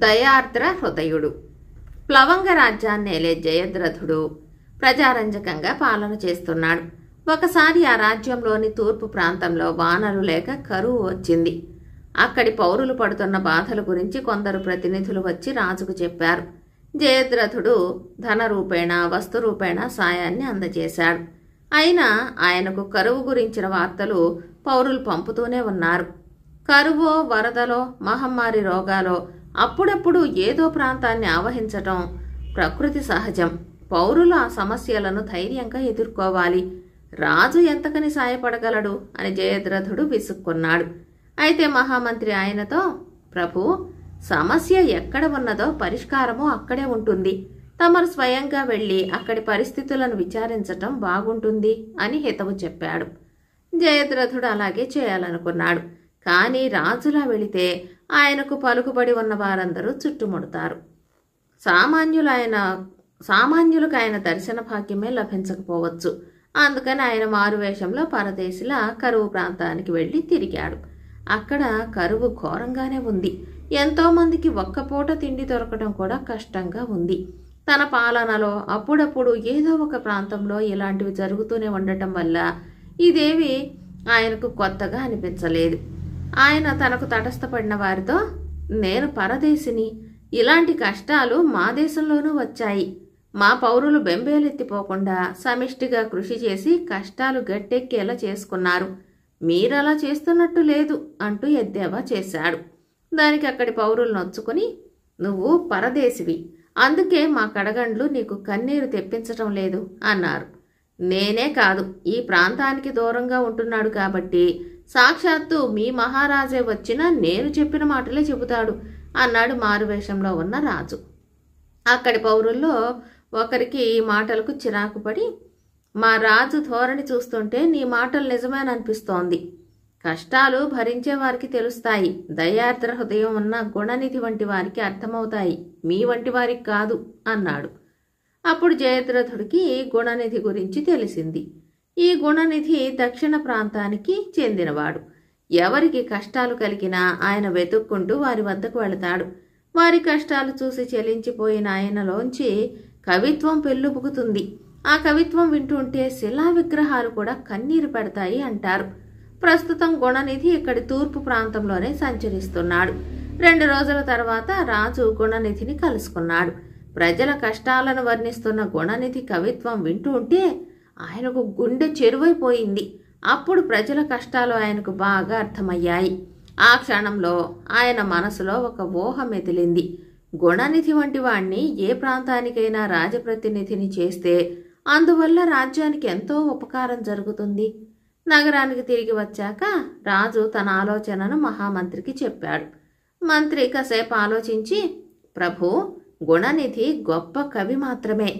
దయార్ద్ర హృదయుడు. ప్లవంగ రాజ్యాన్నేలే జయద్రథుడు ప్రజారంజకంగా పాలన చేస్తున్నాడు. ఒకసారి ఆ రాజ్యంలోని తూర్పు ప్రాంతంలో వానలు లేక కరువు వచ్చింది. అక్కడి పౌరులు పడుతున్న బాధల గురించి కొందరు ప్రతినిధులు వచ్చి రాజుకు చెప్పారు. జయద్రథుడు ధనరూపేణ వస్తురూపేణ సాయాన్ని అందజేశాడు. అయినా ఆయనకు కరువు గురించిన వార్తలు పౌరులు పంపుతూనే ఉన్నారు. కరువో వరదలో మహమ్మారి రోగాలో అప్పుడప్పుడు ఏదో ప్రాంతాన్ని ఆవహించటం ప్రకృతి సహజం. పౌరులు ఆ సమస్యలను ధైర్యంగా ఎదుర్కోవాలి. రాజు ఎంతకని సాయపడగలడు అని జయద్రథుడు విసుక్కున్నాడు. అయితే మహామంత్రి ఆయనతో, ప్రభు, సమస్య ఎక్కడ ఉన్నదో పరిష్కారము అక్కడే ఉంటుంది. తమరు స్వయంగా వెళ్లి అక్కడి పరిస్థితులను విచారించటం బాగుంటుంది అని హితవు చెప్పాడు. జయద్రథుడు అలాగే చేయాలనుకున్నాడు. కానీ రాజులా వెళితే ఆయనకు పలుకుబడి ఉన్న వారందరూ చుట్టుముడతారు. సామాన్యులకు ఆయన దర్శన భాగ్యమే లభించకపోవచ్చు. అందుకని ఆయన మారువేషంలో పరదేశిలా కరువు ప్రాంతానికి వెళ్లి తిరిగాడు. అక్కడ కరువు ఘోరంగానే ఉంది. ఎంతో మందికి ఒక్కపూట తిండి దొరకడం కూడా కష్టంగా ఉంది. తన పాలనలో అప్పుడప్పుడు ఏదో ఒక ప్రాంతంలో ఇలాంటివి జరుగుతూనే ఉండటం వల్ల ఇదేవి ఆయనకు కొత్తగా అనిపించలేదు. ఆయన తనకు తటస్థపడిన వారితో, నేను పరదేశిని, ఇలాంటి కష్టాలు మా దేశంలోనూ వచ్చాయి. మా పౌరులు బెంబేలెత్తిపోకుండా సమిష్టిగా కృషి చేసి కష్టాలు గట్టెక్కేలా చేసుకున్నారు. మీరలా చేస్తున్నట్టు లేదు అంటూ ఎద్దేవా చేశాడు. దానికి అక్కడి పౌరులు నొచ్చుకుని, నువ్వు పరదేశివి, అందుకే మా కడగండ్లు నీకు కన్నీరు తెప్పించటం లేదు అన్నారు. నేనే కాదు, ఈ ప్రాంతానికి దూరంగా ఉంటున్నాడు కాబట్టి సాక్షాత్తు మీ మహారాజే వచ్చినా నేను చెప్పిన మాటలే చెబుతాడు అన్నాడు మారువేషంలో ఉన్న రాజు. అక్కడి పౌరుల్లో ఒకరికి ఈ మాటలకు చిరాకు పడి, మా రాజు ధోరణి చూస్తుంటే నీ మాటలు నిజమేననిపిస్తోంది. కష్టాలు భరించే వారికి తెలుస్తాయి. దయార్ద్ర హృదయం ఉన్న గుణనిధి వంటి వారికి అర్థమవుతాయి, మీ వంటి వారికి కాదు అన్నాడు. అప్పుడు జయద్రథుడికి గుణనిధి గురించి తెలిసింది. ఈ గుణనిధి దక్షిణ ప్రాంతానికి చెందినవాడు. ఎవరికి కష్టాలు కలిగినా ఆయన వెతుక్కుంటూ వారి వద్దకు వెళతాడు. వారి కష్టాలు చూసి చెలించిపోయిన ఆయనలోంచి కవిత్వం పెళ్ళుబుకుతుంది. ఆ కవిత్వం వింటుంటే శిలా విగ్రహాలు కూడా కన్నీరు పెడతాయి అంటారు. ప్రస్తుతం గుణనిధి ఇక్కడి తూర్పు ప్రాంతంలోనే సంచరిస్తున్నాడు. 2 రోజుల తర్వాత రాజు గుణనిధిని కలుసుకున్నాడు. ప్రజల కష్టాలను వర్ణిస్తున్న గుణనిధి కవిత్వం వింటూ ఉంటే ఆయనకు గుండె చెరువైపోయింది. అప్పుడు ప్రజల కష్టాలు ఆయనకు బాగా అర్థమయ్యాయి. ఆ క్షణంలో ఆయన మనసులో ఒక ఊహ మెదిలింది. గుణనిధి వంటి వాణ్ణి ఏ ప్రాంతానికైనా రాజప్రతినిధిని చేస్తే అందువల్ల రాజ్యానికి ఎంతో ఉపకారం జరుగుతుంది. నగరానికి తిరిగి వచ్చాక రాజు తన ఆలోచనను మహామంత్రికి చెప్పాడు. మంత్రి కాసేపు ఆలోచించి, ప్రభు, గుణనిధి గొప్ప కవి మాత్రమే.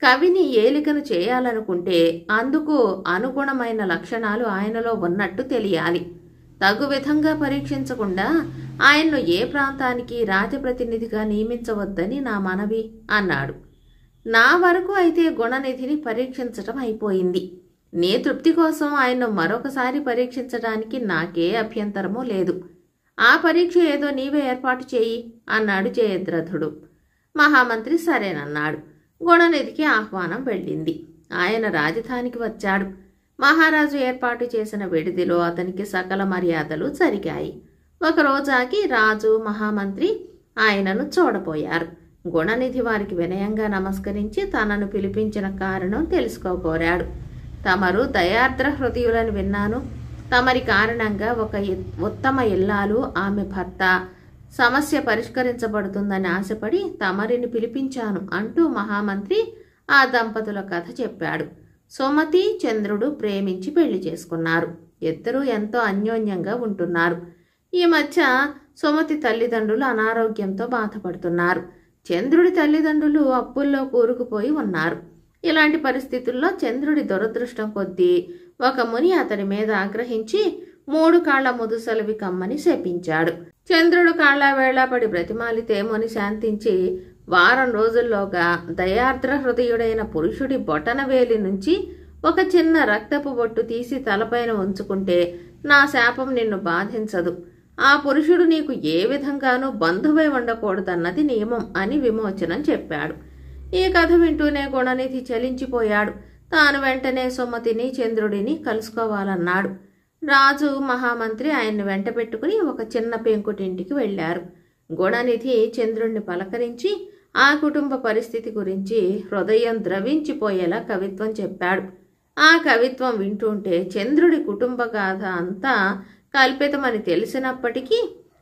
కవిని ఏలికను చేయాలనుకుంటే అందుకు అనుగుణమైన లక్షణాలు ఆయనలో ఉన్నట్టు తెలియాలి. తగు విధంగా పరీక్షించకుండా ఆయన్ను ఏ ప్రాంతానికి రాజప్రతినిధిగా నియమించవద్దని నా మనవి అన్నాడు. నా వరకు అయితే గుణనిధిని పరీక్షించటం అయిపోయింది. నీ తృప్తి కోసం ఆయన్ను మరొకసారి పరీక్షించడానికి నాకే అభ్యంతరమూ లేదు. ఆ పరీక్ష ఏదో నీవే ఏర్పాటు చేయి అన్నాడు జయద్రథుడు. మహామంత్రి సరేనన్నాడు. గుణనిధికి ఆహ్వానం వెళ్ళింది. ఆయన రాజధానికి వచ్చాడు. మహారాజు ఏర్పాటు చేసిన విడిదిలో అతనికి సకల మర్యాదలు జరిగాయి. ఒకరోజాకి రాజు మహామంత్రి ఆయనను చూడబోయారు. గుణనిధి వారికి వినయంగా నమస్కరించి తనను పిలిపించిన కారణం తెలుసుకోకోరాడు. తమరు దయార్ద్ర హృదయులను విన్నాను. తమరి కారణంగా ఒక ఉత్తమ ఇల్లాలు, ఆమె భర్త సమస్య పరిష్కరించబడుతుందని ఆశపడి తమరిని పిలిపించాను అంటూ మహామంత్రి ఆ దంపతుల కథ చెప్పాడు. సుమతి, చంద్రుడు ప్రేమించి పెళ్లి చేసుకున్నారు. ఇద్దరూ ఎంతో అన్యోన్యంగా ఉంటున్నారు. ఈ మధ్య సుమతి తల్లిదండ్రులు అనారోగ్యంతో బాధపడుతున్నారు. చంద్రుడి తల్లిదండ్రులు అప్పుల్లో కూరుకుపోయి ఉన్నారు. ఇలాంటి పరిస్థితుల్లో చంద్రుడి దురదృష్టం కొద్దీ ఒక ముని అతని మీద ఆగ్రహించి 3 కాళ్ల ముదుసలివి కమ్మని శపించాడు. చంద్రుడు కాళ్ల వేళాపడి బ్రతిమాలితే ముని శాంతించి వారం రోజుల్లోగా దయార్ద్ర హృదయుడైన పురుషుడి బొటనవేలి నుంచి ఒక చిన్న రక్తపు బొట్టు తీసి తలపైన ఉంచుకుంటే నా శాపం నిన్ను బాధించదు. ఆ పురుషుడు నీకు ఏ విధంగానూ బంధువై ఉండకూడదన్నది నియమం అని విమోచనం చెప్పాడు. ఈ కథ వింటూనే గుణనిధి చలించిపోయాడు. తాను వెంటనే సుమతిని చంద్రుడిని కలుసుకోవాలన్నాడు. రాజు మహామంత్రి ఆయన్ని వెంట పెట్టుకుని ఒక చిన్న పెంకుటింటికి వెళ్లారు. గుణనిధి చంద్రుణ్ణి పలకరించి ఆ కుటుంబ పరిస్థితి గురించి హృదయం ద్రవించిపోయేలా కవిత్వం చెప్పాడు. ఆ కవిత్వం వింటుంటే చంద్రుడి కుటుంబ గాథ అంతా కల్పితమని తెలిసినప్పటికీ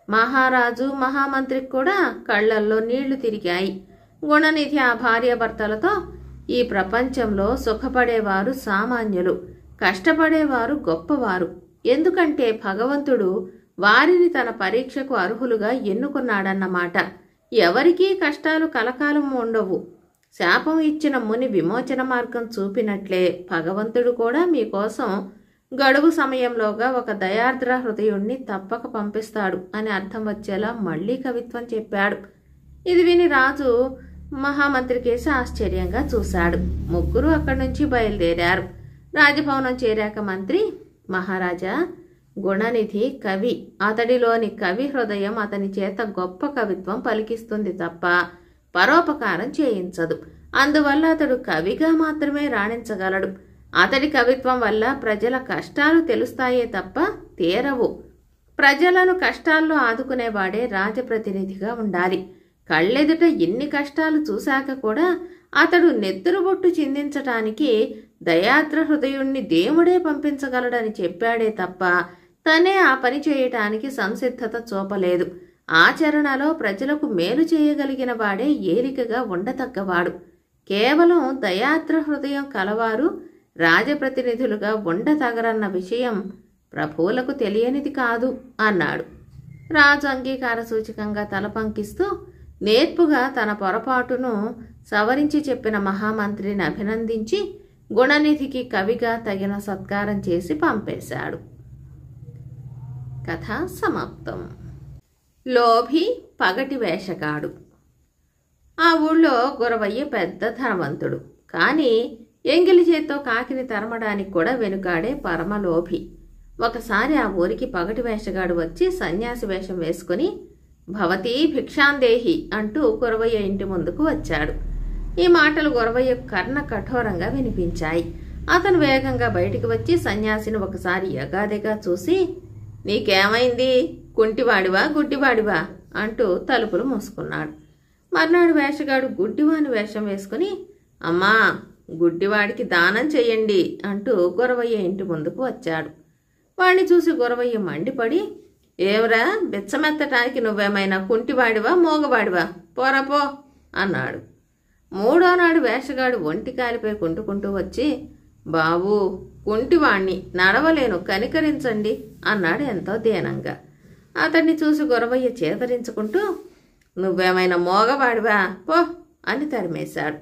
మహారాజు మహామంత్రికి కూడా కళ్లల్లో నీళ్లు తిరిగాయి. గుణనిధి ఆ భార్యాభర్తలతో, ఈ ప్రపంచంలో సుఖపడేవారు సామాన్యులు, కష్టపడేవారు గొప్పవారు. ఎందుకంటే భగవంతుడు వారిని తన పరీక్షకు అర్హులుగా ఎన్నుకున్నాడన్నమాట. ఎవరికీ కష్టాలు కలకాలం ఉండవు. శాపం ఇచ్చిన ముని విమోచన మార్గం చూపినట్లే భగవంతుడు కూడా మీకోసం గడువు సమయంలోగా ఒక దయార్ద్ర హృదయుణ్ణి తప్పక పంపిస్తాడు అని అర్థం వచ్చేలా మళ్లీ కవిత్వం చెప్పాడు. ఇది విని రాజు మహామంత్రి కేసి ఆశ్చర్యంగా చూశాడు. ముగ్గురు అక్కడి నుంచి బయలుదేరారు. రాజభవనం చేరాక మంత్రి, మహారాజా, గుణనిధి కవి. అతడిలోని కవి హృదయం అతని చేత గొప్ప కవిత్వం పలికిస్తుంది తప్ప పరోపకారం చేయించదు. అందువల్ల అతడు కవిగా మాత్రమే రాణించగలడు. అతడి కవిత్వం వల్ల ప్రజల కష్టాలు తెలుస్తాయే తప్ప తీరవు. ప్రజలను కష్టాల్లో ఆదుకునేవాడే రాజప్రతినిధిగా ఉండాలి. కళ్ళెదుట ఎన్ని కష్టాలు చూశాక కూడా అతడు నెత్తురుబొట్టు చిందించటానికి దయాద్ర హృదయుణ్ణి దేవుడే పంపించగలడని చెప్పాడే తప్ప తనే ఆ పని చేయటానికి సంసిద్ధత చూపలేదు. ఆచరణలో ప్రజలకు మేలు చేయగలిగిన వాడే ఏలికగా ఉండతగ్గవాడు. కేవలం దయాద్ర హృదయం కలవారు రాజప్రతినిధులుగా ఉండతగరన్న విషయం ప్రభువులకు తెలియనిది కాదు అన్నాడు. రాజు అంగీకార సూచకంగా తల పంకిస్తూ నేర్పుగా తన పొరపాటును సవరించి చెప్పిన మహామంత్రిని అభినందించి గుణనిధికి కవిగా తగిన సత్కారం చేసి పంపేశాడు. కథ సమాప్తం. లోభి పగటి వేషగాడు. ఆ ఊళ్ళో గురవయ్య పెద్ద ధనవంతుడు. కానీ ఎంగిలి చేత్తో కాకిని తరమడానికి కూడా వెనుకాడే పరమలోభి. ఒకసారి ఆ ఊరికి పగటి వేషగాడు వచ్చి సన్యాసి వేషం వేసుకుని భవతీ భిక్షాందేహి అంటూ గురవయ్య ఇంటి ముందుకు వచ్చాడు. ఈ మాటలు గురవయ్య కర్ణ కఠోరంగా వినిపించాయి. అతను వేగంగా బయటికి వచ్చి సన్యాసిని ఒకసారి యగాదిగా చూసి, నీకేమైంది, కుంటివాడివా గుడ్డివాడివా అంటూ తలుపులు మూసుకున్నాడు. మర్నాడు వేషగాడు గుడ్డివాని వేషం వేసుకుని, అమ్మా, గుడ్డివాడికి దానం చెయ్యండి అంటూ గురవయ్య ఇంటి ముందుకు వచ్చాడు. వాణ్ణి చూసి గురవయ్య మండిపడి, ఏవరా, బిచ్చమెత్తటానికి నువ్వేమైనా కుంటివాడివా మోగవాడివా, పోరా పో అన్నాడు. మూడో నాడు వేషగాడు ఒంటి కాలిపై కుంటుకుంటూ వచ్చి, బాబూ, కుంటివాణ్ణి, నడవలేను, కనికరించండి అన్నాడు ఎంతో దీనంగా. అతన్ని చూసి గురవయ్య చేతరించుకుంటూ, నువ్వేమైనా మోగవాడివా పో అని తరిమేశాడు.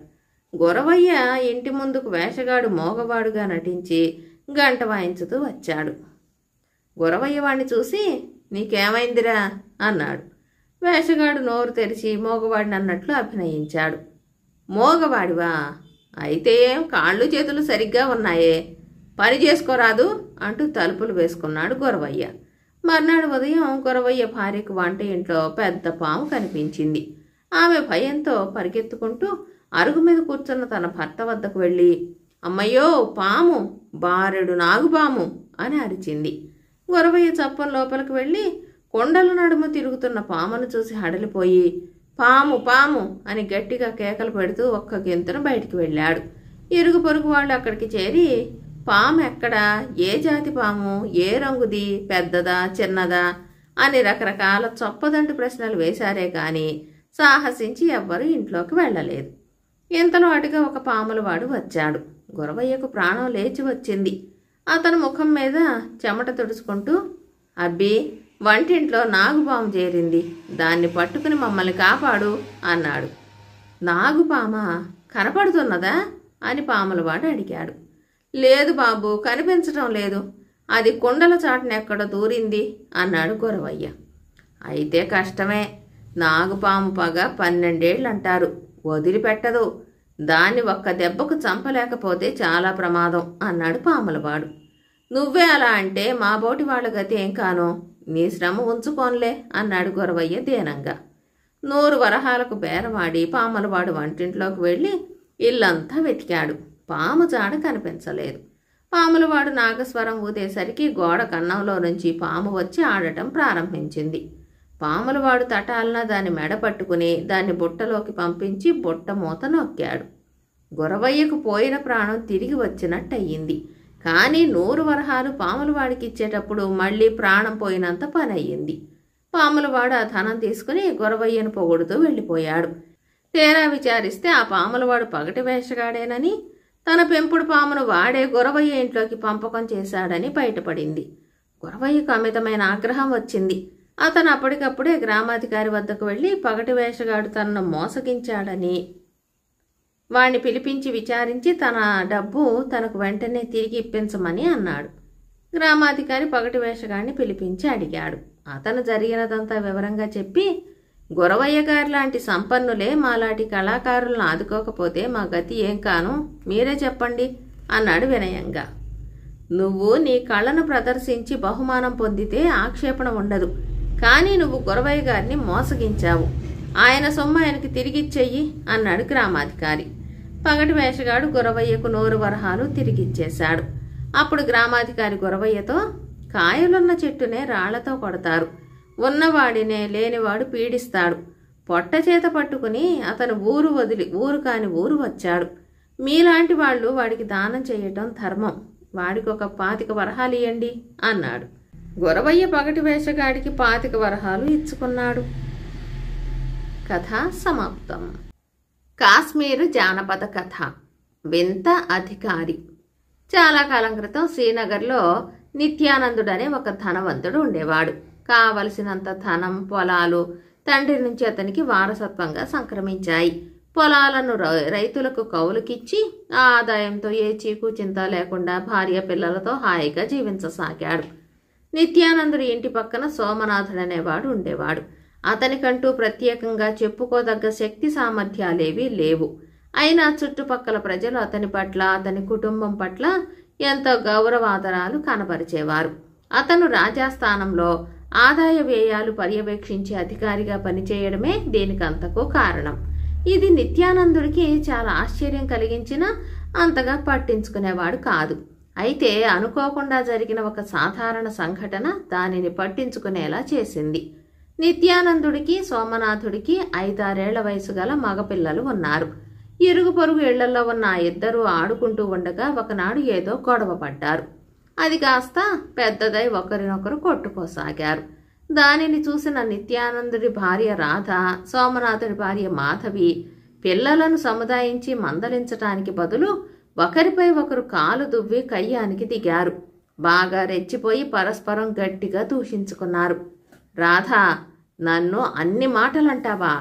గురవయ్య ఇంటి ముందుకు వేషగాడు మోగవాడుగా నటించి గంట వాయించుతూ వచ్చాడు. గురవయ్య వాణ్ణి చూసి, నీకేమైందిరా అన్నాడు. వేషగాడు నోరు తెరిచి మోగవాడిని అన్నట్లు అభినయించాడు. మోగవాడివా, అయితే ఏం, కాళ్ళు చేతులు సరిగ్గా ఉన్నాయే, పని చేసుకోరాదు అంటూ తలుపులు వేసుకున్నాడు గురవయ్య. మర్నాడు ఉదయం గురవయ్య భార్యకు వంట ఇంట్లో పెద్ద పాము కనిపించింది. ఆమె భయంతో పరిగెత్తుకుంటూ అరుగు మీద కూర్చున్న తన భర్త వద్దకు వెళ్ళి, అమ్మయ్యో పాము, బారెడు నాగుపాము అని అరిచింది. గురవయ్య చప్పం లోపలికి వెళ్ళి కొండల నడుమ తిరుగుతున్న పామును చూసి హడలిపోయి, పాము పాము అని గట్టిగా కేకలు పెడుతూ ఒక్క గెంతున బయటికి వెళ్ళాడు. ఇరుగు పొరుగు వాళ్ళు అక్కడికి చేరి, పాము ఎక్కడా, ఏ జాతి పాము, ఏ రంగుది, పెద్దదా చిన్నదా అని రకరకాల చొప్పదంటు ప్రశ్నలు వేశారే కానీ సాహసించి ఎవ్వరూ ఇంట్లోకి వెళ్ళలేదు. ఇంతలో అటుగా ఒక పాములవాడు వచ్చాడు. గురవయ్యకు ప్రాణం లేచి వచ్చింది. అతను ముఖం మీద చెమట తుడుచుకుంటూ, అబ్బి, వంటింట్లో నాగుపాము చేరింది, దాన్ని పట్టుకుని మమ్మల్ని కాపాడు అన్నాడు. నాగుపామా, కనపడుతున్నదా అని పాములవాడు అడిగాడు. లేదు బాబు, కనిపించటం లేదు, అది కుండల చాటున ఎక్కడ దూరింది అన్నాడు గురవయ్య. అయితే కష్టమే, నాగుపాము పగ 12 ఏళ్ళు అంటారు, వదిలిపెట్టదు, దాన్ని ఒక్క దెబ్బకు చంపలేకపోతే చాలా ప్రమాదం అన్నాడు పాములవాడు. నువ్వే అలా అంటే మా బోటి వాళ్ళ గతి ఏం కానో, నీ శ్రమ ఉంచుకోన్లే అన్నాడు గొరవయ్య దీనంగా. 100 వరహాలకు బేరవాడి పాములవాడు వంటింట్లోకి వెళ్ళి ఇల్లంతా వెతికాడు. పాము జాడ కనిపించలేదు. పాములవాడు నాగస్వరం ఊదేసరికి గోడ కన్నంలో నుంచి పాము వచ్చి ఆడటం ప్రారంభించింది. పాములవాడు తటాలన దాని మెడ పట్టుకుని దాన్ని బుట్టలోకి పంపించి బుట్ట మూత నొక్కాడు. గొరవయ్యకు పోయిన ప్రాణం తిరిగి వచ్చినట్టయింది. కానీ 100 వరహాలు పాములవాడికి ఇచ్చేటప్పుడు మళ్ళీ ప్రాణం పోయినంత పని అయ్యింది. పాములవాడు ఆ ధనం తీసుకుని గొరవయ్యను పొగుడుతూ వెళ్ళిపోయాడు. తీరా విచారిస్తే ఆ పాములవాడు పగటి వేషగాడేనని, తన పెంపుడు పామును వాడే గొరవయ్య ఇంట్లోకి పంపకం చేశాడని బయటపడింది. గొరవయ్యకు అమితమైన ఆగ్రహం వచ్చింది. అతను అప్పటికప్పుడే గ్రామాధికారి వద్దకు వెళ్ళి పగటి వేషగాడు తనను మోసగించాడని వాణ్ణి పిలిపించి విచారించి తన డబ్బు తనకు వెంటనే తిరిగి ఇప్పించమని అన్నాడు. గ్రామాధికారి పగటి వేషగాడిని పిలిపించి అడిగాడు. అతను జరిగినదంతా వివరంగా చెప్పి, గొరవయ్య గారి లాంటి సంపన్నులే మాలాంటి కళాకారులను ఆదుకోకపోతే మా గతి ఏం కాను, మీరే చెప్పండి అన్నాడు వినయంగా. నువ్వు నీ కళను ప్రదర్శించి బహుమానం పొందితే ఆక్షేపణ ఉండదు. కానీ నువ్వు గొరవయ్య గారిని మోసగించావు. ఆయన సొమ్ము ఆయనకి తిరిగిచ్చెయ్యి అన్నాడు గ్రామాధికారి. పగటి వేషగాడు గొరవయ్యకు 100 వరహాలు తిరిగిచ్చేశాడు. అప్పుడు గ్రామాధికారి గొరవయ్యతో, కాయలున్న చెట్టునే రాళ్లతో కొడతారు, ఉన్నవాడినే లేనివాడు పీడిస్తాడు. పొట్ట చేత పట్టుకుని అతను ఊరు వదిలి ఊరు కాని ఊరు వచ్చాడు. మీలాంటి వాళ్ళు వాడికి దానం చేయటం ధర్మం. వాడికి ఒక 25 వరహాలు ఇయ్యండి అన్నాడు. గొరవయ్య పగటి వేషగాడికి 25 వరహాలు ఇచ్చుకున్నాడు. కథ సమాప్తం. కాశ్మీరు జానపద కథ. వింత అధికారి. చాలా కాలం క్రితం శ్రీనగర్లో నిత్యానందుడనే ఒక ధనవంతుడు ఉండేవాడు. కావలసినంత ధనం, పొలాలు తండ్రి నుంచి అతనికి వారసత్వంగా సంక్రమించాయి. పొలాలను రైతులకు కౌలుకిచ్చి ఆ ఆదాయంతో ఏ చీకు చింత లేకుండా భార్య పిల్లలతో హాయిగా జీవించసాగాడు. నిత్యానందుడి ఇంటి పక్కన సోమనాథుడనేవాడు ఉండేవాడు. అతనికంటూ ప్రత్యేకంగా చెప్పుకోదగ్గ శక్తి సామర్థ్యాలేవీ లేవు. అయినా చుట్టుపక్కల ప్రజలు అతని పట్ల, అతని కుటుంబం పట్ల ఎంతో గౌరవాదరాలు కనబరిచేవారు. అతను రాజాస్థానంలో ఆదాయ వ్యయాలు పర్యవేక్షించే అధికారిగా పనిచేయడమే దీనికంతకు కారణం. ఇది నిత్యానందుడికి చాలా ఆశ్చర్యం కలిగించినా అంతగా పట్టించుకునేవాడు కాదు. అయితే అనుకోకుండా జరిగిన ఒక సాధారణ సంఘటన దానిని పట్టించుకునేలా చేసింది. నిత్యానందుడికి సోమనాథుడికి 5-6 ఏళ్ల వయసు గల మగపిల్లలు ఉన్నారు. ఇరుగు పొరుగు ఇళ్లలో ఉన్న ఆ ఇద్దరూ ఆడుకుంటూ ఉండగా ఒకనాడు ఏదో గొడవ పడ్డారు. అది కాస్త పెద్దదై ఒకరినొకరు కొట్టుకోసాగారు. దానిని చూసిన నిత్యానందుడి భార్య రాధ, సోమనాథుడి భార్య మాధవి పిల్లలను సముదాయించి మందలించటానికి బదులు ఒకరిపై ఒకరు కాలు దువ్వి కయ్యానికి దిగారు. బాగా రెచ్చిపోయి పరస్పరం గట్టిగా దూషించుకున్నారు. రాధా, నన్ను అన్ని మాటలంటావా?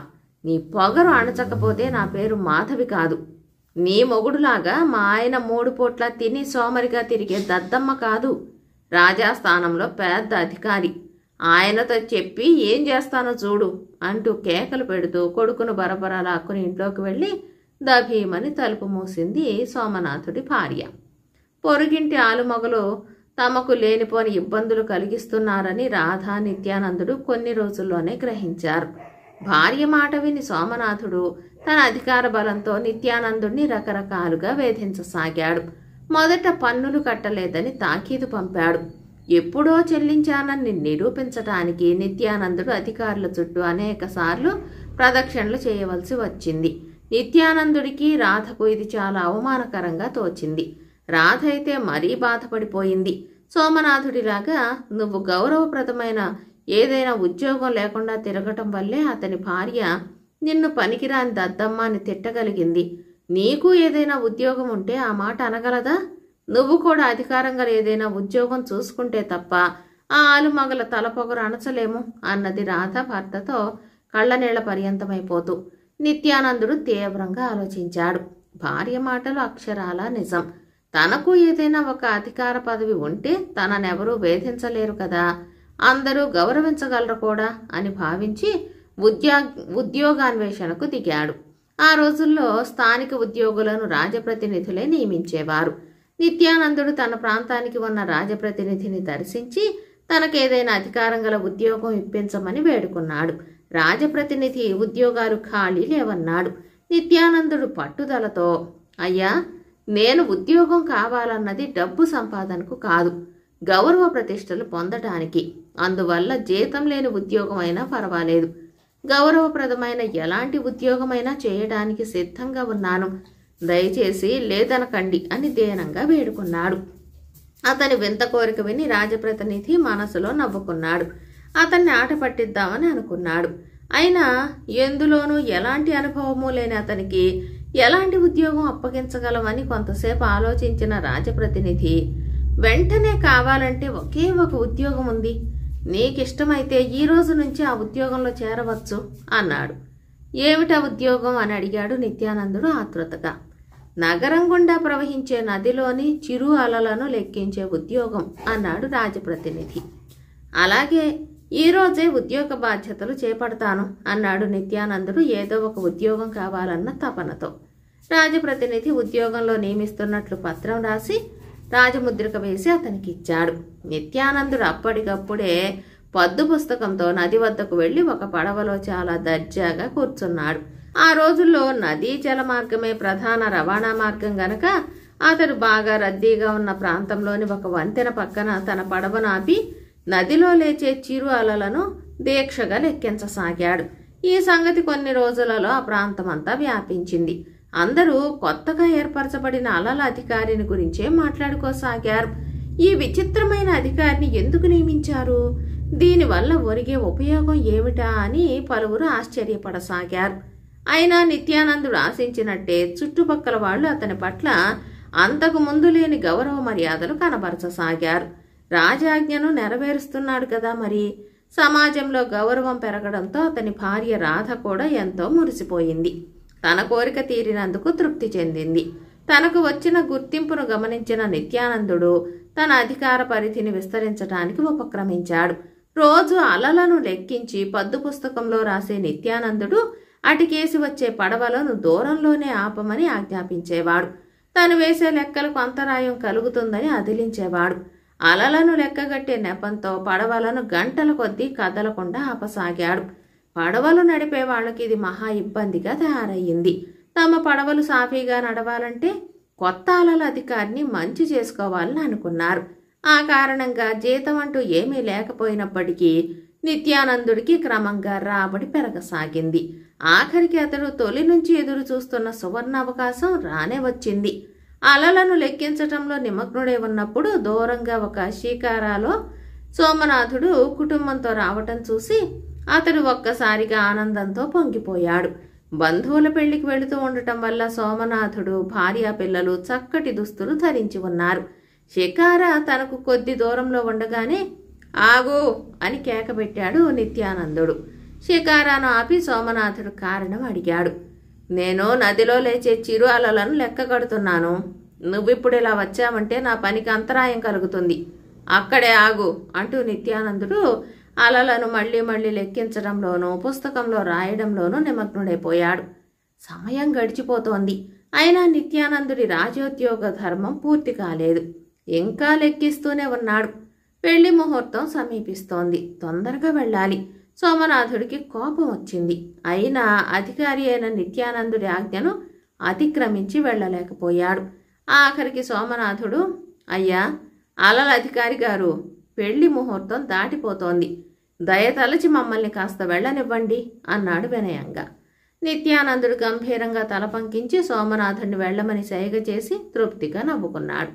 నీ పొగరు అణచకపోతే నా పేరు మాధవి కాదు. నీ మొగుడులాగా మా ఆయన 3 పూట్ల తిని సోమరిగా తిరిగే దద్దమ్మ కాదు. రాజాస్థానంలో పెద్ద అధికారి. ఆయనతో చెప్పి ఏం చేస్తానో చూడు అంటూ కేకలు పెడుతూ కొడుకును బరబరా లాక్కుని ఇంట్లోకి వెళ్ళి దభీమని తలుపు మూసింది సోమనాథుడి భార్య. పొరుగింటి ఆలుమగలు తమకు లేనిపోని ఇబ్బందులు కలిగిస్తున్నారని రాధా, నిత్యానందుడు కొన్ని రోజుల్లోనే గ్రహించారు. భార్య మాట విని సోమనాథుడు తన అధికార బలంతో నిత్యానందుడిని రకరకాలుగా వేధించసాగాడు. మొదట పన్నులు కట్టలేదని తాకీదు పంపాడు. ఎప్పుడో చెల్లించానని నిరూపించటానికి నిత్యానందుడు అధికారుల చుట్టూ అనేకసార్లు ప్రదక్షిణలు చేయవలసి వచ్చింది. నిత్యానందుడికి రాధకు ఇది చాలా అవమానకరంగా తోచింది. రాధ అయితే మరీ బాధపడిపోయింది. సోమనాథుడిలాగా నువ్వు గౌరవప్రదమైన ఏదైనా ఉద్యోగం లేకుండా తిరగటం వల్లే అతని భార్య నిన్ను పనికిరాని దద్దమ్మ అని తిట్టగలిగింది. నీకు ఏదైనా ఉద్యోగం ఉంటే ఆ మాట అనగలదా? నువ్వు కూడా అధికారంగా ఏదైనా ఉద్యోగం చూసుకుంటే తప్ప ఆ ఆలుమగల తలపొగరు అణచలేము అన్నది రాధ భర్తతో కళ్ళనీళ్ల పర్యంతమైపోతూ. నిత్యానందుడు తీవ్రంగా ఆలోచించాడు. భార్య మాటలు అక్షరాలా నిజం. తనకు ఏదైనా ఒక అధికార పదవి ఉంటే తననెవరూ వేధించలేరు కదా, అందరూ గౌరవించగలరు కూడా అని భావించి ఉద్యోగాన్వేషణకు దిగాడు. ఆ రోజుల్లో స్థానిక ఉద్యోగులను రాజప్రతినిధులే నియమించేవారు. నిత్యానందుడు తన ప్రాంతానికి ఉన్న రాజప్రతినిధిని దర్శించి తనకేదైనా అధికారం గల ఉద్యోగం ఇప్పించమని వేడుకున్నాడు. రాజప్రతినిధి ఉద్యోగాలు ఖాళీ లేవన్నాడు. నిత్యానందుడు పట్టుదలతో, అయ్యా, నేను ఉద్యోగం కావాలన్నది డబ్బు సంపాదనకు కాదు, గౌరవ ప్రతిష్టలు పొందటానికి. అందువల్ల జీతం లేని ఉద్యోగం అయినా పర్వాలేదు, గౌరవప్రదమైన ఎలాంటి ఉద్యోగమైనా చేయడానికి సిద్ధంగా ఉన్నాను, దయచేసి లేదనకండి అని దీనంగా వేడుకున్నాడు. అతని వింత కోరిక విని రాజప్రతినిధి మనసులో నవ్వుకున్నాడు. అతన్ని ఆట పట్టిద్దామని అనుకున్నాడు. అయినా ఎందులోనూ ఎలాంటి అనుభవమూ లేని అతనికి ఎలాంటి ఉద్యోగం అప్పగించగలమని కొంతసేపు ఆలోచించిన రాజప్రతినిధి, వెంటనే కావాలంటే ఒకే ఒక ఉద్యోగం ఉంది, నీకిష్టమైతే ఈ రోజు నుంచి ఆ ఉద్యోగంలో చేరవచ్చు అన్నాడు. ఏమిటా ఉద్యోగం అని అడిగాడు నిత్యానందుడు ఆతృతగా. నగరం గుండా ప్రవహించే నదిలోని చిరు అలలను లెక్కించే ఉద్యోగం అన్నాడు రాజప్రతినిధి. అలాగే ఈరోజే ఉద్యోగ బాధ్యతలు చేపడతాను అన్నాడు నిత్యానందుడు ఏదో ఒక ఉద్యోగం కావాలన్న తపనతో. రాజప్రతినిధి ఉద్యోగంలో నియమిస్తున్నట్లు పత్రం రాసి రాజముద్రిక వేసి అతనికి ఇచ్చాడు. నిత్యానందుడు అప్పటికప్పుడే పద్దు పుస్తకంతో నది వద్దకు వెళ్లి ఒక పడవలో చాలా దర్జాగా కూర్చున్నాడు. ఆ రోజుల్లో నదీ జల మార్గమే ప్రధాన రవాణా మార్గం గనక అతడు బాగా రద్దీగా ఉన్న ప్రాంతంలోని ఒక వంతెన పక్కన తన పడవను ఆపి నదిలో లేచే చిరు అలలను దీక్షగా లెక్కించసాగాడు. ఈ సంగతి కొన్ని రోజులలో ఆ ప్రాంతమంతా వ్యాపించింది. అందరూ కొత్తగా ఏర్పరచబడిన అలల అధికారిని గురించే మాట్లాడుకోసాగారు. ఈ విచిత్రమైన అధికారిని ఎందుకు నియమించారు, దీనివల్ల ఒరిగే ఉపయోగం ఏమిటా అని పలువురు ఆశ్చర్యపడసాగారు. అయినా నిత్యానందుడు ఆశించినట్టే చుట్టుపక్కల వాళ్లు అతని పట్ల అంతకు ముందు లేని గౌరవ మర్యాదలు కనబరచసాగారు. రాజాజ్ఞను నెరవేరుస్తున్నాడు కదా మరి. సమాజంలో గౌరవం పెరగడంతో అతని భార్య రాధ కూడా ఎంతో మురిసిపోయింది. తన కోరిక తీరినందుకు తృప్తి చెందింది. తనకు వచ్చిన గుర్తింపును గమనించిన నిత్యానందుడు తన అధికార పరిధిని విస్తరించడానికి ఉపక్రమించాడు. రోజు అలలను లెక్కించి పద్దు పుస్తకంలో రాసే నిత్యానందుడు అటికేసి వచ్చే పడవలను దూరంలోనే ఆపమని ఆజ్ఞాపించేవాడు. తను వేసే లెక్కలకు అంతరాయం కలుగుతుందని అదిలించేవాడు. అలలను లెక్కగట్టే నెపంతో పడవలను గంటల కొద్దీ కదలకుండా ఆపసాగాడు. పడవలు నడిపే వాళ్ళకి ఇది మహా ఇబ్బందిగా తయారయ్యింది. తమ పడవలు సాఫీగా నడవాలంటే కొత్త అలల అధికారిని మంచి చేసుకోవాలని అనుకున్నారు. ఆ కారణంగా జీతం అంటూ ఏమీ లేకపోయినప్పటికీ నిత్యానందుడికి క్రమంగా రాబడి పెరగసాగింది. ఆఖరికి అతడు తొలి నుంచి ఎదురు చూస్తున్న సువర్ణ అవకాశం రానే వచ్చింది. అలలను లెక్కించటంలో నిమగ్నుడే ఉన్నప్పుడు దూరంగా ఒక షికారాలో సోమనాథుడు కుటుంబంతో రావటం చూసి అతడు ఒక్కసారిగా ఆనందంతో పొంగిపోయాడు. బంధువుల పెళ్లికి వెళుతూ ఉండటం వల్ల సోమనాథుడు భార్యా పిల్లలు చక్కటి దుస్తులు ధరించి ఉన్నారు. షికారా తనకు కొద్ది దూరంలో ఉండగానే ఆగు అని కేకబెట్టాడు నిత్యానందుడు. షికారాను ఆపి సోమనాథుడు కారణం అడిగాడు. నేను నదిలో లేచే చిరు అలలను లెక్క కడుతున్నాను. నువ్విప్పుడు ఇలా వచ్చావంటే నా పనికి అంతరాయం కలుగుతుంది. అక్కడే ఆగు అంటూ నిత్యానందుడు అలలను మళ్లీ మళ్లీ లెక్కించడంలోనూ పుస్తకంలో రాయడంలోనూ నిమగ్నుడైపోయాడు. సమయం గడిచిపోతోంది. అయినా నిత్యానందుడి రాజోద్యోగ ధర్మం పూర్తి కాలేదు. ఇంకా లెక్కిస్తూనే ఉన్నాడు. పెళ్లి ముహూర్తం సమీపిస్తోంది. తొందరగా వెళ్ళాలి. సోమనాథుడికి కోపం వచ్చింది. అయినా అధికారి అయిన నిత్యానందుడి ఆజ్ఞను అతిక్రమించి వెళ్ళలేకపోయాడు. ఆఖరికి సోమనాథుడు, అయ్యా, అలల అధికారి గారు, పెళ్లి ముహూర్తం దాటిపోతోంది, దయతలచి మమ్మల్ని కాస్త వెళ్ళనివ్వండి అన్నాడు వినయంగా. నిత్యానందుడు గంభీరంగా తల పంకించి సోమనాథుడిని వెళ్లమని సైగ చేసి తృప్తిగా నవ్వుకున్నాడు.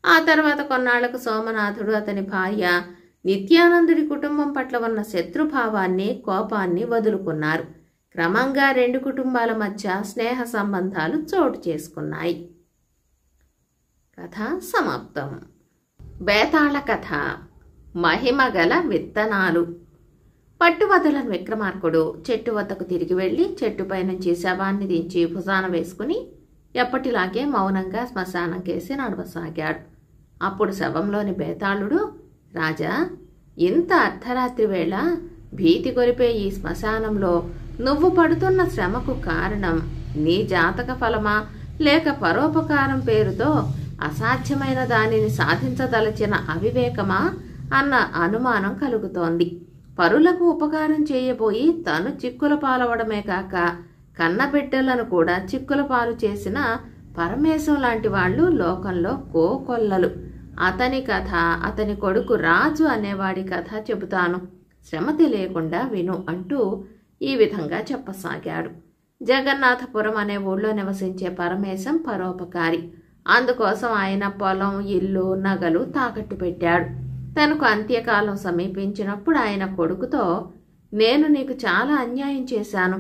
ఆ తర్వాత కొన్నాళ్లకు సోమనాథుడు అతని భార్య నిత్యానందుడి కుటుంబం పట్ల ఉన్న శత్రుభావాన్ని కోపాన్ని వదులుకున్నారు. క్రమంగా రెండు కుటుంబాల మధ్య స్నేహ సంబంధాలు చోటు చేసుకున్నాయి. కథ సమాప్తం. బేతాళ కథ. మహిమగల విత్తనాలు. పట్టువదలని విక్రమార్కుడు చెట్టు వద్దకు తిరిగి వెళ్లి చెట్టుపై నుంచి శవాన్ని దించి భుజాన వేసుకుని ఎప్పటిలాగే మౌనంగా శ్మశానం కేసి నడవసాగాడు. అప్పుడు శవంలోని బేతాళుడు, రాజా, ఇంత అర్ధరాత్రి వేళ భీతి కొరిపే ఈ శ్మశానంలో నువ్వు పడుతున్న శ్రమకు కారణం నీ జాతక ఫలమా లేక పరోపకారం పేరుతో అసాధ్యమైన దానిని సాధించదలచిన అవివేకమా అన్న అనుమానం కలుగుతోంది. పరులకు ఉపకారం చేయబోయి తను చిక్కుల పాలవడమే కాక కన్నబిడ్డలను కూడా చిక్కుల పాలు చేసిన పరమేశం లాంటి వాళ్ళు లోకంలో కోకొల్లలు. అతని కథ, అతని కొడుకు రాజు అనేవాడి కథ చెబుతాను, శ్రమ తెలియకుండా విను అంటూ ఈ విధంగా చెప్పసాగాడు. జగన్నాథపురం అనే ఊళ్ళో నివసించే పరమేశం పరోపకారి. అందుకోసం ఆయన పొలం, ఇల్లు, నగలు తాకట్టు పెట్టాడు. తనకు అంత్యకాలం సమీపించినప్పుడు ఆయన కొడుకుతో, నేను నీకు చాలా అన్యాయం చేశాను.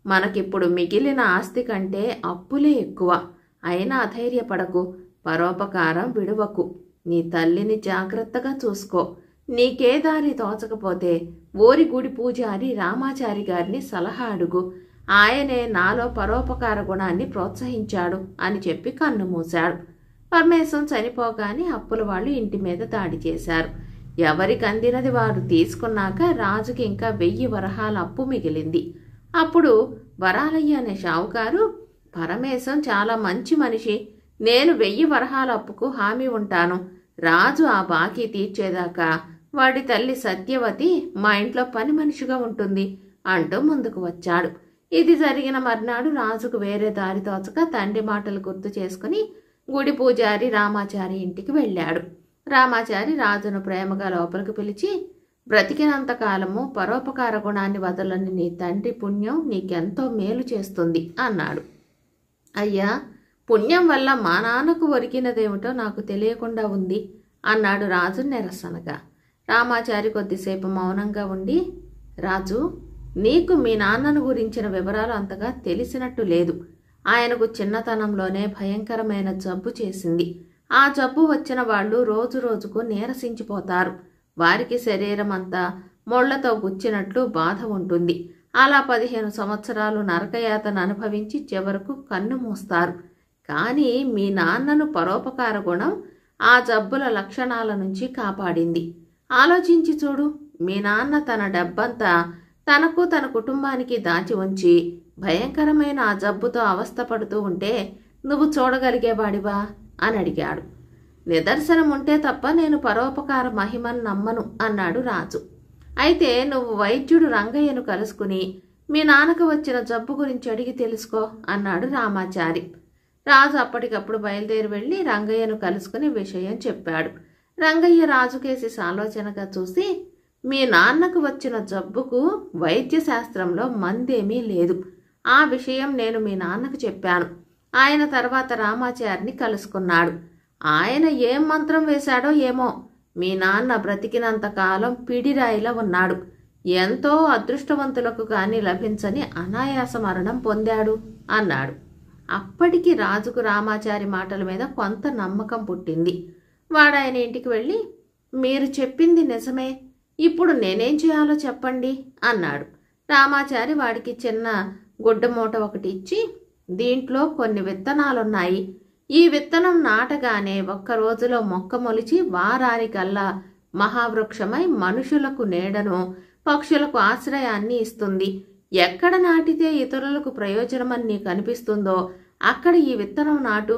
మనకిప్పుడు మిగిలిన ఆస్తి కంటే అప్పులే ఎక్కువ. అయినా అధైర్యపడకు, పరోపకారం విడువకు. నీ తల్లిని జాగ్రత్తగా చూసుకో. నీకే దారి తోచకపోతే ఓరి గుడి పూజారి రామాచారి గారిని సలహా అడుగు. ఆయనే నాలో పరోపకార గుణాన్ని ప్రోత్సహించాడు అని చెప్పి కన్ను మూశాడు. పరమేశం చనిపోగానే అప్పుల వాళ్ళు ఇంటి మీద దాడి చేశారు. ఎవరికి అందినది వారు తీసుకున్నాక రాజుకి ఇంకా 1000 వరహాల అప్పు మిగిలింది. అప్పుడు వరాలయ్య అనే షావుకారు, పరమేశం చాలా మంచి మనిషి, నేను 1000 వరహాల అప్పుకు హామీ ఉంటాను. రాజు ఆ బాకీ తీర్చేదాకా వాడి తల్లి సత్యవతి మా ఇంట్లో పని మనిషిగా ఉంటుంది అంటూ ముందుకు వచ్చాడు. ఇది జరిగిన మర్నాడు రాజుకు వేరే దారి తోచక తండ్రి మాటలు గుర్తు చేసుకుని గుడి పూజారి రామాచారి ఇంటికి వెళ్ళాడు. రామాచారి రాజును ప్రేమగా లోపలికి పిలిచి, బ్రతికినంత కాలము పరోపకార గుణాన్ని వదలని నీ తండ్రి పుణ్యం నీకెంతో మేలు చేస్తుంది అన్నాడు. అయ్యా, పుణ్యం వల్ల మా నాన్నకు ఒరిగినదేమిటో నాకు తెలియకుండా ఉంది అన్నాడు రాజు నిరసనగా. రామాచారి కొద్దిసేపు మౌనంగా ఉండి, రాజు, నీకు మీ నాన్నను గురించిన వివరాలు అంతగా తెలిసినట్టు లేదు. ఆయనకు చిన్నతనంలోనే భయంకరమైన జబ్బు చేసింది. ఆ జబ్బు వచ్చిన వాళ్ళు రోజు రోజుకు నీరసించిపోతారు. వారికి శరీరం అంతా మొళ్లతో గుచ్చినట్లు బాధ ఉంటుంది. అలా 15 సంవత్సరాలు నరకయాతన అనుభవించి చివరకు కన్ను మూస్తారు. కానీ మీ నాన్నను పరోపకార గుణం ఆ జబ్బుల లక్షణాల నుంచి కాపాడింది. ఆలోచించి చూడు, మీ నాన్న తన డబ్బంతా తనకు తన కుటుంబానికి దాచి ఉంచి భయంకరమైన ఆ జబ్బుతో అవస్థపడుతూ ఉంటే నువ్వు చూడగలిగేవాడివా అని అడిగాడు. నిదర్శనం ఉంటే తప్ప నేను పరోపకార మహిమను నమ్మను అన్నాడు రాజు. అయితే నువ్వు వైద్యుడు రంగయ్యను కలుసుకుని మీ నాన్నకు వచ్చిన జబ్బు గురించి అడిగి తెలుసుకో అన్నాడు రామాచారి. రాజు అప్పటికప్పుడు బయలుదేరి వెళ్ళి రంగయ్యను కలుసుకుని విషయం చెప్పాడు. రంగయ్య రాజుకేసి సాలోచనగా చూసి, మీ నాన్నకు వచ్చిన జబ్బుకు వైద్య శాస్త్రంలో మందేమీ లేదు. ఆ విషయం నేను మీ నాన్నకు చెప్పాను. ఆయన తర్వాత రామాచారిని కలుసుకున్నాడు. ఆయన ఏం మంత్రం వేశాడో ఏమో, మీ నాన్న బ్రతికినంత కాలం పిడిరాయిలా ఉన్నాడు. ఎంతో అదృష్టవంతులకు కానీ లభించని అనాయాస మరణం పొందాడు అన్నాడు. అప్పటికి రాజుకు రామాచారి మాటల మీద కొంత నమ్మకం పుట్టింది. వాడాయన ఇంటికి వెళ్ళి, మీరు చెప్పింది నిజమే, ఇప్పుడు నేనేం చేయాలో చెప్పండి అన్నాడు. రామాచారి వాడికి చిన్న గుడ్డ మూట ఒకటి ఇచ్చి, దీంట్లో కొన్ని విత్తనాలున్నాయి. ఈ విత్తనం నాటగానే 1 రోజులో మొక్క మొలిచి వారానికల్లా మహావృక్షమై మనుషులకు నీడను, పక్షులకు ఆశ్రయాన్ని ఇస్తుంది. ఎక్కడ నాటితే ఇతరులకు ప్రయోజనమని నీకు అనిపిస్తుందో అక్కడ ఈ విత్తనం నాటు.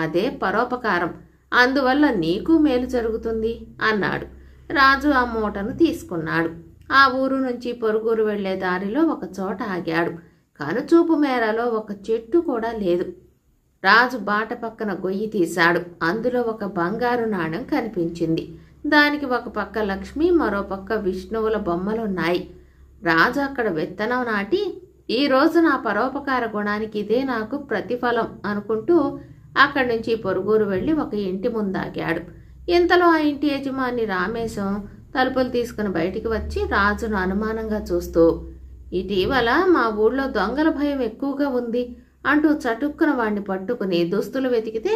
అదే పరోపకారం. అందువల్ల నీకు మేలు జరుగుతుంది అన్నాడు. రాజు ఆ మూటను తీసుకున్నాడు. ఆ ఊరు నుంచి పొరుగురు వెళ్లే దారిలో ఒక చోట ఆగాడు. కనుచూపు మేరలో ఒక చెట్టు కూడా లేదు. రాజు బాట పక్కన గొయ్యి తీశాడు. అందులో ఒక బంగారు నాణెం కనిపించింది. దానికి ఒక పక్క లక్ష్మి, మరో పక్క విష్ణువుల బొమ్మలున్నాయి. రాజు అక్కడ విత్తనం నాటి, ఈ రోజు నా పరోపకార గుణానికి ఇదే నాకు ప్రతిఫలం అనుకుంటూ అక్కడి నుంచి పొరుగురు వెళ్ళి ఒక ఇంటి ముందాగాడు. ఇంతలో ఆ ఇంటి యజమాని రామేశం తలుపులు తీసుకుని బయటికి వచ్చి రాజును అనుమానంగా చూస్తూ, ఇటీవల మా ఊళ్ళో దొంగల భయం ఎక్కువగా ఉంది అంటూ చటుక్కున వాడిని పట్టుకుని దుస్తులు వెతికితే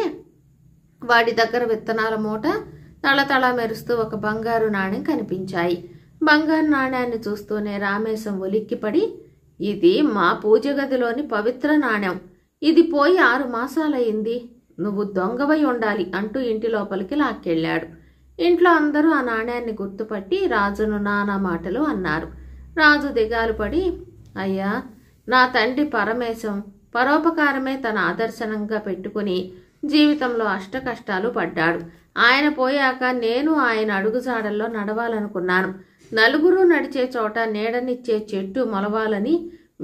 వాడి దగ్గర విత్తనాల మూట, తళతళ మెరుస్తూ ఒక బంగారు నాణెం కనిపించాయి. బంగారు నాణ్యాన్ని చూస్తూనే రామేశం ఉలిక్కిపడి, ఇది మా పూజ గదిలోని పవిత్ర నాణ్యం. ఇది పోయి 6 మాసాలయ్యింది. నువ్వు దొంగవై ఉండాలి అంటూ ఇంటి లోపలికి లాక్కెళ్ళాడు. ఇంట్లో అందరూ ఆ నాణ్యాన్ని గుర్తుపట్టి రాజును నానా మాటలు అన్నారు. రాజు దిగాలు పడి, అయ్యా, నా తండ్రి పరమేశం పరోపకారమే తన ఆదర్శనంగా పెట్టుకుని జీవితంలో అష్టకష్టాలు పడ్డాడు. ఆయన పోయాక నేను ఆయన అడుగుజాడల్లో నడవాలనుకున్నాను. నలుగురు నడిచే చోట నీడనిచ్చే చెట్టు మొలవాలని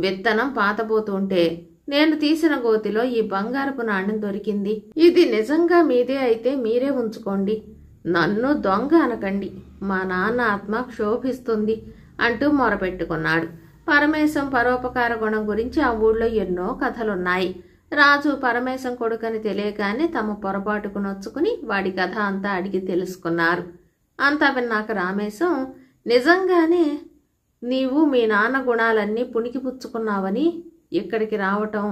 విత్తనం పాతబోతుంటే నేను తీసిన గోతిలో ఈ బంగారపు నాణ్యం దొరికింది. ఇది నిజంగా మీదే అయితే మీరే ఉంచుకోండి, నన్ను దొంగ అనకండి, మా నాన్న ఆత్మ క్షోభిస్తుంది అంటూ మొరపెట్టుకున్నాడు. పరమేశం పరోపకార గుణం గురించి ఆ ఊళ్ళో ఎన్నో కథలున్నాయి. రాజు పరమేశం కొడుకని తెలియగానే తమ పొరపాటుకు నొచ్చుకుని వాడి కథ అంతా అడిగి తెలుసుకున్నారు. అంతా విన్నాక రామేశం, నిజంగానే నీవు మీ నాన్న గుణాలన్నీ పుణికిపుచ్చుకున్నావని ఇక్కడికి రావటం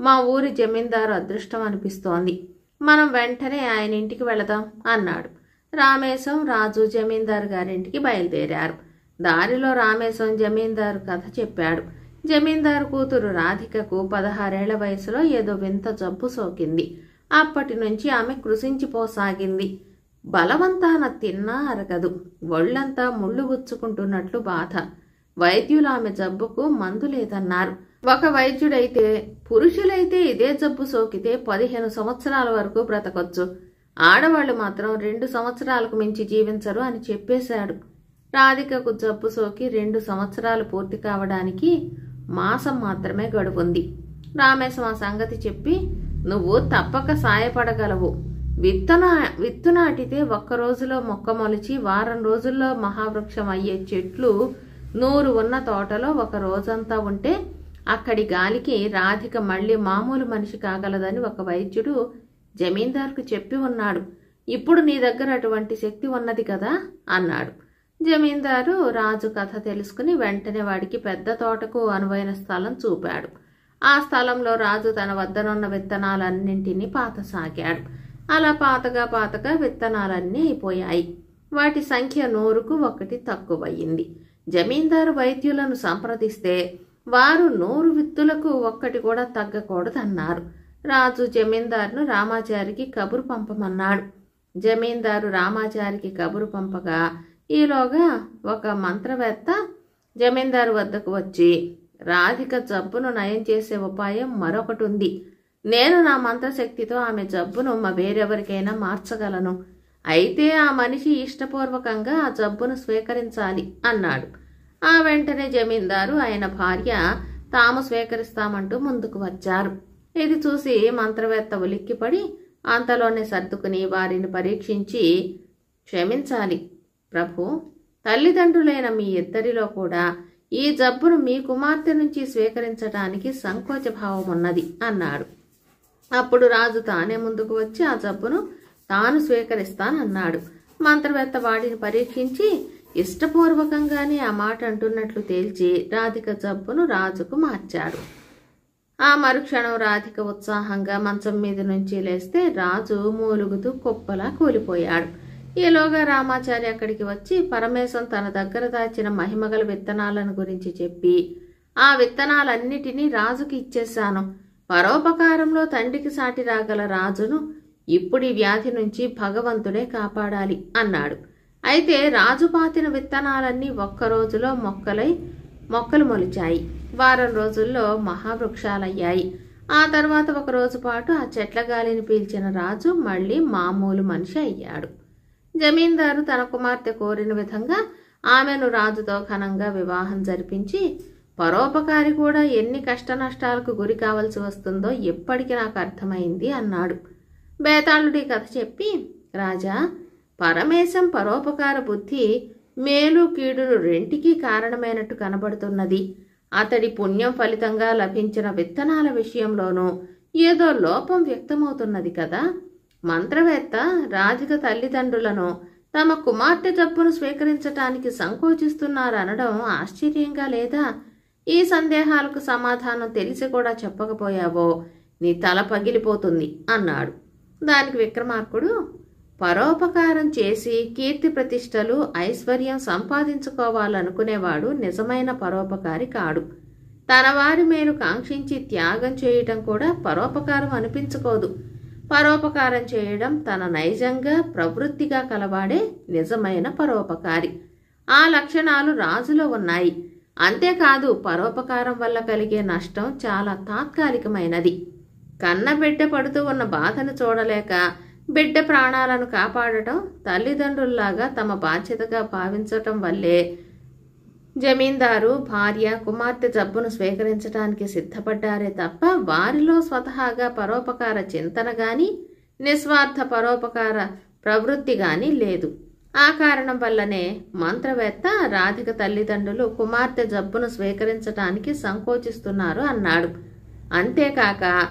మా ఊరి జమీందారు అదృష్టం అనిపిస్తోంది. మనం వెంటనే ఆయన ఇంటికి వెళదాం అన్నాడు. రామేశం, రాజు జమీందారు గారింటికి బయలుదేరారు. దారిలో రామేశం జమీందారు కథ చెప్పాడు. జమీందారు కూతురు రాధికకు 16 ఏళ్ల వయసులో ఏదో వింత జబ్బు సోకింది. అప్పటి నుంచి ఆమె కృశించిపోసాగింది. బలవంతాన తిన్నా అరగదు. ఒళ్లంతా ముళ్ళు గుచ్చుకుంటున్నట్లు బాధ. వైద్యులు ఆమె జబ్బుకు మందు లేదన్నారు. ఒక వైద్యుడైతే పురుషులైతే ఇదే జబ్బు సోకితే 15 సంవత్సరాల వరకు బ్రతకొచ్చు, ఆడవాళ్లు మాత్రం 2 సంవత్సరాలకు మించి జీవించరు అని చెప్పేశాడు. రాధికకు జబ్బు సోకి 2 సంవత్సరాలు పూర్తి కావడానికి మాసం మాత్రమే గడువుంది. రామేశం ఆ సంగతి చెప్పి, నువ్వు తప్పక సాయపడగలవు. విత్తు నాటితే ఒక్క రోజులో మొక్క మొలిచి వారం రోజుల్లో మహావృక్షం అయ్యే చెట్లు 100 ఉన్న తోటలో ఒక రోజంతా ఉంటే అక్కడి గాలికి రాధిక మళ్లీ మామూలు మనిషి కాగలదని ఒక వైద్యుడు జమీందారుకు చెప్పి ఉన్నాడు. ఇప్పుడు నీ దగ్గర అటువంటి శక్తి ఉన్నది కదా అన్నాడు. జమీందారు రాజు కథ తెలుసుకుని వెంటనే వాడికి పెద్ద తోటకు అనువైన స్థలం చూపాడు. ఆ స్థలంలో రాజు తన వద్దనున్న విత్తనాలన్నింటినీ పాతసాగాడు. అలా పాతగా విత్తనాలన్నీ అయిపోయాయి. వాటి సంఖ్య 100కు 1 తక్కువయింది. జమీందారు వైద్యులను సంప్రదిస్తే వారు 100 విత్తులకు 1 కూడా తగ్గకూడదన్నారు. రాజు జమీందారును రామాచారికి కబురు పంపమన్నాడు. జమీందారు రామాచారికి కబురు పంపగా ఈలోగా ఒక మంత్రవేత్త జమీందారు వద్దకు వచ్చి, రాధిక జబ్బును నయం చేసే ఉపాయం మరొకటి ఉంది. నేను నా మంత్రశక్తితో ఆమె జబ్బును వేరెవరికైనా మార్చగలను. అయితే ఆ మనిషి ఇష్టపూర్వకంగా ఆ జబ్బును స్వీకరించాలి అన్నాడు. ఆ వెంటనే జమీందారు ఆయన భార్య తాము స్వీకరిస్తామంటూ ముందుకు వచ్చారు. ఇది చూసి మంత్రవేత్త ఉలిక్కిపడి అంతలోనే సర్దుకుని వారిని పరీక్షించి, క్షమించాలి ప్రభు, తల్లిదండ్రులైన మీ ఇద్దరిలో కూడా ఈ జబ్బును మీ కుమార్తె నుంచి స్వీకరించడానికి సంకోచ భావం ఉన్నది అన్నాడు. అప్పుడు రాజు తానే ముందుకు వచ్చి ఆ జబ్బును తాను స్వీకరిస్తానన్నాడు. మంత్రవేత్త వాడిని పరీక్షించి ఇష్టపూర్వకంగానే ఆ మాట అంటున్నట్లు తేల్చి రాధిక జబ్బును రాజుకు మార్చాడు. ఆ మరుక్షణం రాధిక ఉత్సాహంగా మంచం మీద నుంచి లేస్తే రాజు మూలుగుతూ కుప్పలా కూలిపోయాడు. ఈలోగా రామాచారి అక్కడికి వచ్చి పరమేశం తన దగ్గర దాచిన మహిమగల విత్తనాలను గురించి చెప్పి, ఆ విత్తనాలన్నిటినీ రాజుకి ఇచ్చేశాను. పరోపకారంలో తండ్రికి సాటి రాగల రాజును ఇప్పుడు ఈ వ్యాధి నుంచి భగవంతుడే కాపాడాలి అన్నాడు. అయితే రాజు పాతిన విత్తనాలన్నీ ఒక్క రోజులో మొక్కలు మొలిచాయి. వారం రోజుల్లో మహావృక్షాలయ్యాయి. ఆ తర్వాత ఒక రోజు పాటు ఆ చెట్ల గాలిని పీల్చిన రాజు మళ్లీ మామూలు మనిషి అయ్యాడు. జమీందారు తన కుమార్తె కోరిన విధంగా ఆమెను రాజుతో ఘనంగా వివాహం జరిపించి, పరోపకారి కూడా ఎన్ని కష్టనష్టాలకు గురి కావలసి వస్తుందో ఎప్పటికీ నాకు అర్థమైంది అన్నాడు. బేతాళుడి కథ చెప్పి, రాజా, పరమేశం పరోపకార బుద్ధి మేలు కీడును రెంటికి కారణమైనట్టు కనబడుతున్నది. అతడి పుణ్యం ఫలితంగా లభించిన విత్తనాల విషయంలోనూ ఏదో లోపం వ్యక్తమవుతున్నది కదా. మంత్రవేత్త రాధిక తల్లిదండ్రులను తమ కుమార్తె జబ్బును స్వీకరించటానికి సంకోచిస్తున్నారనడం ఆశ్చర్యంగా లేదా? ఈ సందేహాలకు సమాధానం తెలిసి కూడా చెప్పకపోయావో నీ తల పగిలిపోతుంది అన్నాడు. దానికి విక్రమార్కుడు, పరోపకారం చేసి కీర్తి ప్రతిష్టలు ఐశ్వర్యం సంపాదించుకోవాలనుకునేవాడు నిజమైన పరోపకారి కాడు. తన వారి మేలు కాంక్షించి త్యాగం చేయటం కూడా పరోపకారం అనిపించుకోదు. పరోపకారం చేయడం తన నైజంగా ప్రవృత్తిగా కలవాడే నిజమైన పరోపకారి. ఆ లక్షణాలు రాజులో ఉన్నాయి. అంతేకాదు, పరోపకారం వల్ల కలిగే నష్టం చాలా తాత్కాలికమైనది. కన్న బిడ్డ పడుతూ ఉన్న బాధను చూడలేక బిడ్డ ప్రాణాలను కాపాడటం తల్లిదండ్రుల్లాగా తమ బాధ్యతగా భావించటం వల్లే జమీందారు భార్య కుమార్తె జబ్బును స్వీకరించడానికి సిద్ధపడ్డారే తప్ప వారిలో స్వతహాగా పరోపకార చింతన గాని నిస్వార్థ పరోపకార ప్రవృత్తి గాని లేదు. ఆ కారణం వల్లనే మంత్రవేత్త రాధిక తల్లిదండ్రులు కుమార్తె జబ్బును స్వీకరించడానికి సంకోచిస్తున్నారు అన్నాడు. అంతేకాక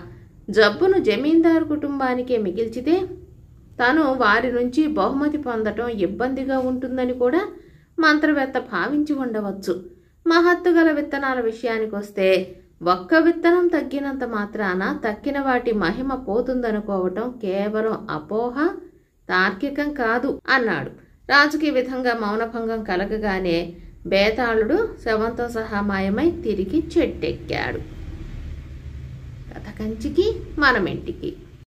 జబ్బును జమీందారు కుటుంబానికే మిగిల్చితే తను వారి నుంచి బహుమతి పొందటం ఇబ్బందిగా ఉంటుందని కూడా మంత్రవేత్త భావించి ఉండవచ్చు. మహత్తుగల విత్తనాల విషయానికి వస్తే ఒక్క విత్తనం తగ్గినంత మాత్రాన తక్కిన వాటి మహిమ పోతుందనుకోవటం కేవలం అపోహ, తార్కికం కాదు అన్నాడు. రాజుకి ఈ విధంగా మౌనభంగం కలగగానే బేతాళుడు శవంతో సహా మాయమై తిరిగి చెట్టెక్కాడు. కథ కంచికి మనమింటికి.